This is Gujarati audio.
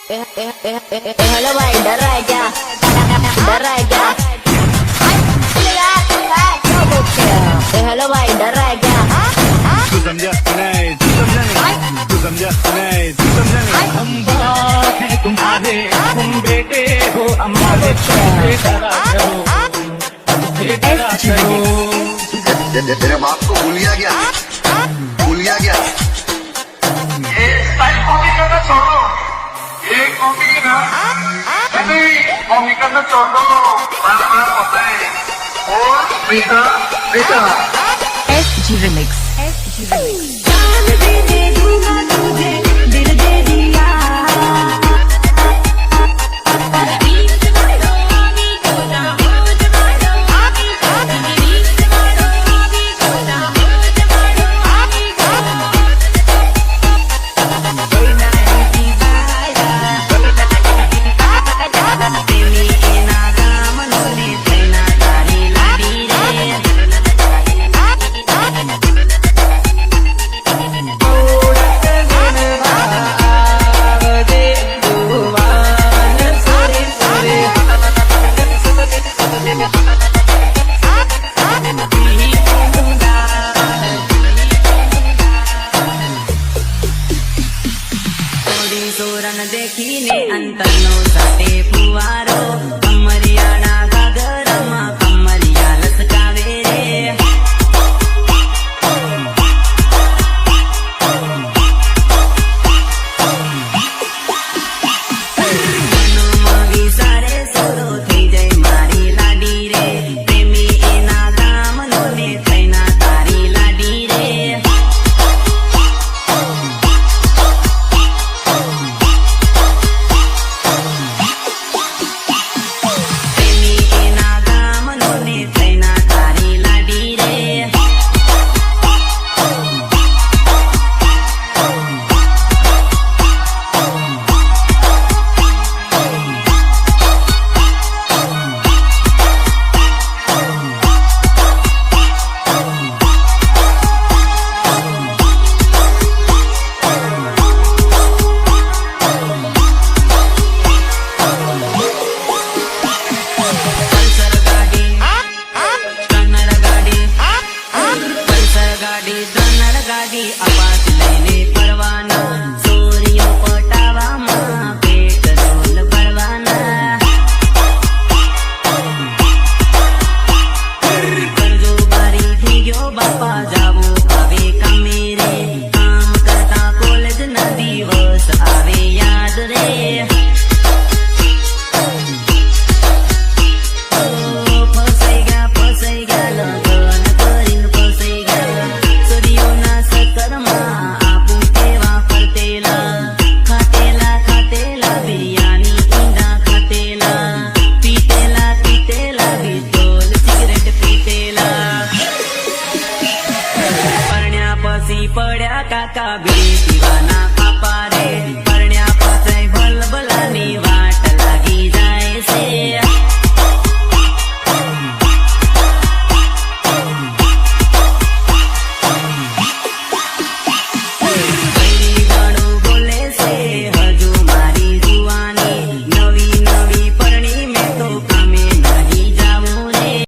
हेलो भाई, डर रहा है क्या? डर रहा है क्या? हेलो भाई, डर रहा है क्या? तू समझा नहीं, तू समझा नहीं, तू समझा नहीं, तू समझा नहीं। हम बाप हैं तुम्हारे, तुम बेटे हो हमारे, बेटा करो, बेटा करो। तेरे बाप को भूल गया, भूल गया। ये स्टाइल कॉपी करना छोड़ो, ये कॉपी ना नहीं, कॉपी करना छोड़ दो, बार-बार होता है। और बेटा बेटा SG Remix. SG Remix. जान दे दूंगा तुझे, दिल दे दिया। रीत मारो आगे कोना, होज मारो आगे कोना, रीत मारो आगे कोना, होज मारो आगे कोना। कोई नहीं दीवारा, तेरी एना गामनो ने तेना तारी लाडी रे। સોરન દેખીને અંતરનો સાથે ફુવારો, કમરિયાના ઘાઘરામાં કમરિયા લસકાવે રે. મનમાં વિચારે સોરો થઈ જાય મારી લાડી રે, પ્રેમી એના ગામનો ને થઈના તારી લાડી રે. પ્રેમી એના ગામનો ને થઈના તારી લાડી રે. પલ્સર ગાડી, ટર્નર ગાડી, પલ્સર ગાડી, ટર્નર ગાડી, અપાચ લઈને ફરવાના, સોરીઓ પટાવામાં, પેટ્રોલ ભરવાના. કરજો બારી થઈ ગયો બાપા, જાવો હવે કામે રે, કામ કરતા કોલેજ ના દિવસ આવે યાદ રે. ફસાઈ ગયા લગન કરીને ફસાઈ ગયા, સોરીઓના ચક્કરમાં આપું કેવા ફરતેલા, ખાતેલા બિરયાની ઈંડા ખાતેલા, પીતેલા વિસ્ટોલ સિગરેટ પીતેલા. પરણ્યા પછી પડ્યા કાકા બીડી પીવાના પાપા રે.